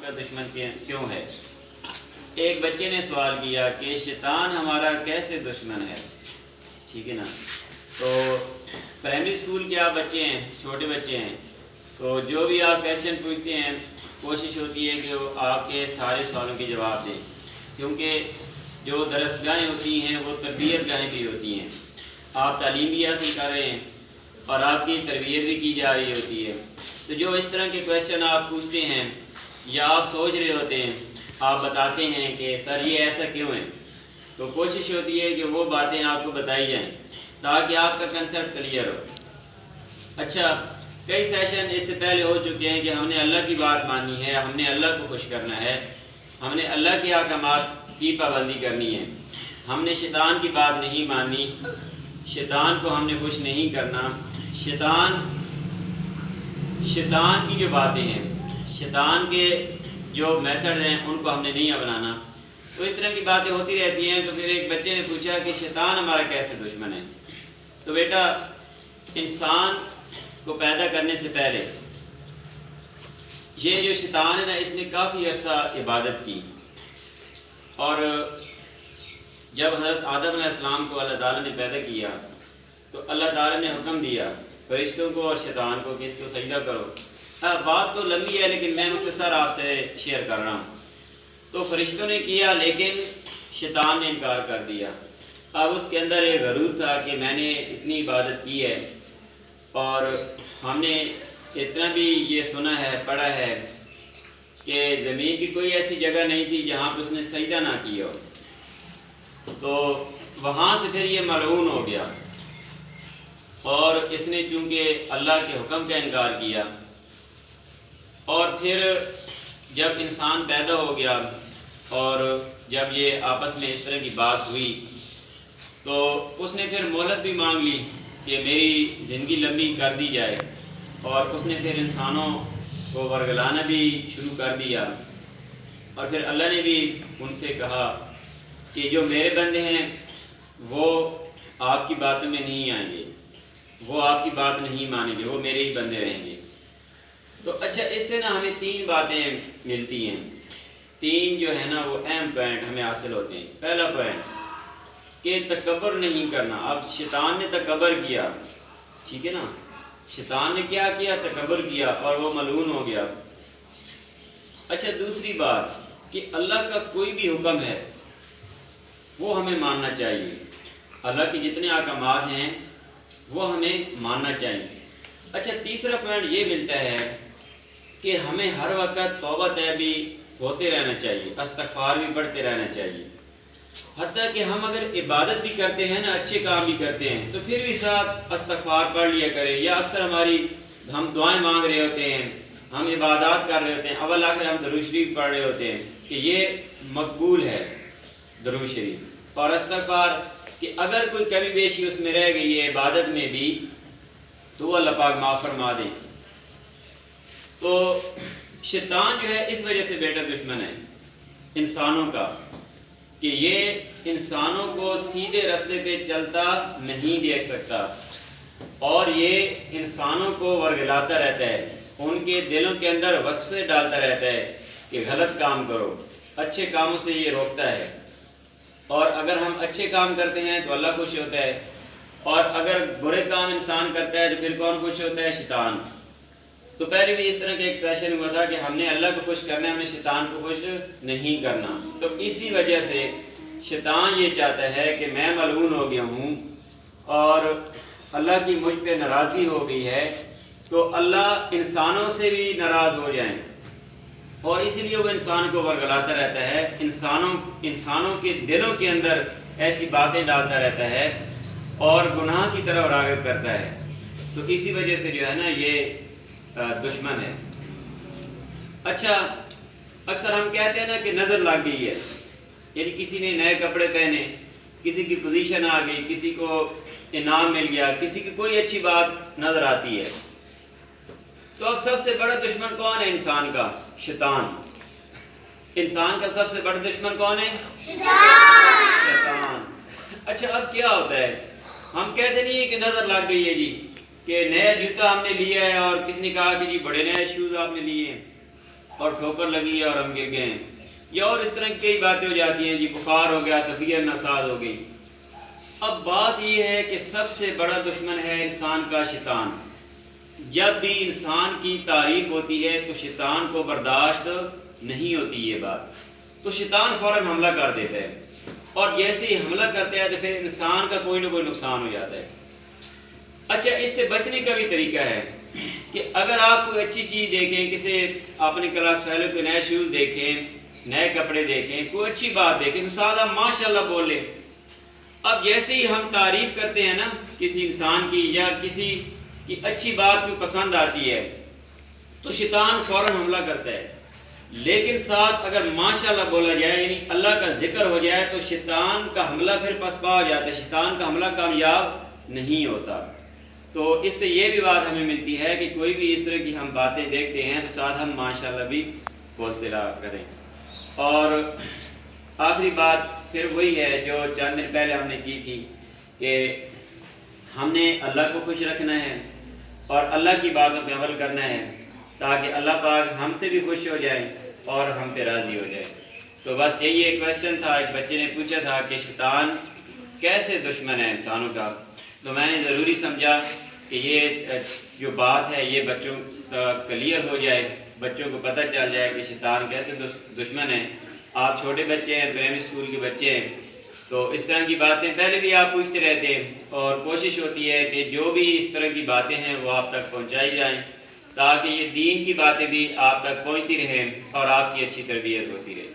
کا دشمن کیوں ہے؟ ایک بچے نے سوال کیا کہ شیطان ہمارا کیسے دشمن ہے؟ ٹھیک ہے نا؟ تو پرائمری اسکول کے آپ بچے ہیں، چھوٹے بچے ہیں، تو جو بھی آپ کویشچن پوچھتے ہیں کوشش ہوتی ہے کہ وہ آپ کے سارے سوالوں کے جواب دیں، کیونکہ جو درس گاہیں ہوتی ہیں وہ تربیت گاہیں بھی ہوتی ہیں. آپ تعلیم بھی حاصل کر رہے ہیں اور آپ کی تربیت بھی کی جا رہی ہوتی ہے. تو جو اس طرح کے کویشچن آپ پوچھتے ہیں یا آپ سوچ رہے ہوتے ہیں، آپ بتاتے ہیں کہ سر یہ ایسا کیوں ہے، تو کوشش ہوتی ہے کہ وہ باتیں آپ کو بتائی جائیں تاکہ آپ کا کنسیپٹ کلیئر ہو. اچھا، کئی سیشن اس سے پہلے ہو چکے ہیں کہ ہم نے اللہ کی بات ماننی ہے، ہم نے اللہ کو خوش کرنا ہے، ہم نے اللہ کے احکامات کی پابندی کرنی ہے، ہم نے شیطان کی بات نہیں ماننی، شیطان کو ہم نے خوش نہیں کرنا، شیطان کی جو باتیں ہیں، شیطان کے جو میتھڈ ہیں ان کو ہم نے نہیں اپنانا. تو اس طرح کی باتیں ہوتی رہتی ہیں. تو پھر ایک بچے نے پوچھا کہ شیطان ہمارا کیسے دشمن ہے؟ تو بیٹا، انسان کو پیدا کرنے سے پہلے یہ جو شیطان ہے نا، اس نے کافی عرصہ عبادت کی، اور جب حضرت آدم علیہ السلام کو اللہ تعالیٰ نے پیدا کیا تو اللہ تعالیٰ نے حکم دیا فرشتوں کو اور شیطان کو کہ اس کو سجدہ کرو. بات تو لمبی ہے لیکن میں مختصر آپ سے شیئر کر رہا ہوں. تو فرشتوں نے کیا لیکن شیطان نے انکار کر دیا. اب اس کے اندر ایک غرور تھا کہ میں نے اتنی عبادت کی ہے اور ہم نے اتنا بھی یہ سنا ہے، پڑھا ہے کہ زمین کی کوئی ایسی جگہ نہیں تھی جہاں پہ اس نے سجدہ نہ کیا ہو. تو وہاں سے پھر یہ ملعون ہو گیا، اور اس نے چونکہ اللہ کے حکم کا انکار کیا، اور پھر جب انسان پیدا ہو گیا اور جب یہ آپس میں اس طرح کی بات ہوئی تو اس نے پھر مہلت بھی مانگ لی کہ میری زندگی لمبی کر دی جائے، اور اس نے پھر انسانوں کو ورگلانا بھی شروع کر دیا. اور پھر اللہ نے بھی ان سے کہا کہ جو میرے بندے ہیں وہ آپ کی باتوں میں نہیں آئیں گے، وہ آپ کی بات نہیں مانیں گے، وہ میرے ہی بندے رہیں گے. تو اچھا، اس سے نا ہمیں 3 باتیں ملتی ہیں، 3 جو ہے نا وہ اہم پوائنٹ ہمیں حاصل ہوتے ہیں. پہلا پوائنٹ کہ تکبر نہیں کرنا. اب شیطان نے تکبر کیا، ٹھیک ہے نا، شیطان نے کیا کیا؟ تکبر کیا، اور وہ ملعون ہو گیا. اچھا، دوسری بات کہ اللہ کا کوئی بھی حکم ہے وہ ہمیں ماننا چاہیے. اللہ کے جتنے احکامات ہیں وہ ہمیں ماننا چاہیے. اچھا، تیسرا پوائنٹ یہ ملتا ہے کہ ہمیں ہر وقت توبہ طیبی ہوتے رہنا چاہیے، استغفار بھی پڑھتے رہنا چاہیے. حتیٰ کہ ہم اگر عبادت بھی کرتے ہیں نا، اچھے کام بھی کرتے ہیں، تو پھر بھی ساتھ استغفار پڑھ لیا کریں. یا اکثر ہم دعائیں مانگ رہے ہوتے ہیں، ہم عبادات کر رہے ہوتے ہیں، اول آخر ہم درود شریف پڑھ رہے ہوتے ہیں کہ یہ مقبول ہے درود شریف اور استغفار، کہ اگر کوئی کمی بیشی اس میں رہ گئی ہے عبادت میں بھی تو وہ اللہ پاک معاف فرما دیں. تو شیطان جو ہے اس وجہ سے بیٹا دشمن ہے انسانوں کا کہ یہ انسانوں کو سیدھے راستے پہ چلتا نہیں دیکھ سکتا، اور یہ انسانوں کو ورگلاتا رہتا ہے، ان کے دلوں کے اندر وسوسے ڈالتا رہتا ہے کہ غلط کام کرو. اچھے کاموں سے یہ روکتا ہے، اور اگر ہم اچھے کام کرتے ہیں تو اللہ خوش ہوتا ہے، اور اگر برے کام انسان کرتا ہے تو پھر کون خوش ہوتا ہے؟ شیطان. تو پہلے بھی اس طرح کا ایک سیشن ہوا تھا کہ ہم نے اللہ کو خوش کرنا ہے، ہم نے شیطان کو خوش نہیں کرنا. تو اسی وجہ سے شیطان یہ چاہتا ہے کہ میں ملعون ہو گیا ہوں اور اللہ کی مجھ پہ ناراضگی ہو گئی ہے، تو اللہ انسانوں سے بھی ناراض ہو جائیں، اور اسی لیے وہ انسان کو ورگلاتا رہتا ہے، انسانوں کے دلوں کے اندر ایسی باتیں ڈالتا رہتا ہے اور گناہ کی طرف راغب کرتا ہے. تو اسی وجہ سے جو ہے نا یہ دشمن ہے. اچھا، اکثر ہم کہتے ہیں نا کہ نظر لگ گئی ہے، یعنی کسی نے نئے کپڑے پہنے، کسی کی پوزیشن آ گئی، کسی کو انعام مل گیا، کسی کی کوئی اچھی بات نظر آتی ہے. تو اب سب سے بڑا دشمن کون ہے انسان کا؟ شیطان. انسان کا سب سے بڑا دشمن کون ہے؟ شیطان. اچھا، اب کیا ہوتا ہے؟ ہم کہتے نہیں ہیں کہ نظر لگ گئی ہے جی، کہ نیا جوتا ہم نے لیا ہے اور کسی نے کہا کہ جی بڑے نئے شوز آپ نے لیے ہیں. اور ٹھوکر لگی ہے اور ہم گر گئے ہیں، یا اور اس طرح کی کئی باتیں ہو جاتی ہیں، جی بخار ہو گیا، طبیعت ناساز ہو گئی۔ اب بات یہ ہے کہ سب سے بڑا دشمن ہے انسان کا شیطان۔ جب بھی انسان کی تعریف ہوتی ہے تو شیطان کو برداشت نہیں ہوتی یہ بات، تو شیطان فوراً حملہ کر دیتا ہے، اور جیسے ہی حملہ کرتا ہے تو پھر انسان کا کوئی نہ کوئی نقصان ہو جاتا ہے۔ اچھا، اس سے بچنے کا بھی طریقہ ہے کہ اگر آپ کوئی اچھی چیز دیکھیں، کسی اپنے کلاس فیلو کو نئے شوز دیکھیں، نئے کپڑے دیکھیں، کوئی اچھی بات دیکھیں تو سادہ ماشاءاللہ بول لیں۔ اب جیسے ہی ہم تعریف کرتے ہیں نا کسی انسان کی، یا کسی کی اچھی بات کو پسند آتی ہے، تو شیطان فوراً حملہ کرتا ہے۔ لیکن ساتھ اگر ماشاءاللہ بولا جائے، یعنی اللہ کا ذکر ہو جائے، تو شیطان کا حملہ پھر پسپا ہو جاتا ہے، شیطان کا حملہ کامیاب نہیں ہوتا۔ تو اس سے یہ بھی بات ہمیں ملتی ہے کہ کوئی بھی اس طرح کی ہم باتیں دیکھتے ہیں تو ساتھ ہم ماشاءاللہ بھی بولتے رہا کریں۔ اور آخری بات پھر وہی ہے جو چند دن پہلے ہم نے کی تھی، کہ ہم نے اللہ کو خوش رکھنا ہے اور اللہ کی باتوں پہ عمل کرنا ہے، تاکہ اللہ پاک ہم سے بھی خوش ہو جائے اور ہم پہ راضی ہو جائے۔ تو بس یہی ایک کویسچن تھا، ایک بچے نے پوچھا تھا کہ شیطان کیسے دشمن ہے انسانوں کا، تو میں نے ضروری سمجھا کہ یہ جو بات ہے یہ بچوں کا کلیئر ہو جائے، بچوں کو پتہ چل جائے کہ شیطان کیسے دشمن ہے۔ آپ چھوٹے بچے ہیں، پرائمری اسکول کے بچے ہیں، تو اس طرح کی باتیں پہلے بھی آپ پوچھتے رہتے ہیں، اور کوشش ہوتی ہے کہ جو بھی اس طرح کی باتیں ہیں وہ آپ تک پہنچائی جائیں، تاکہ یہ دین کی باتیں بھی آپ تک پہنچتی رہیں اور آپ کی اچھی تربیت ہوتی رہے۔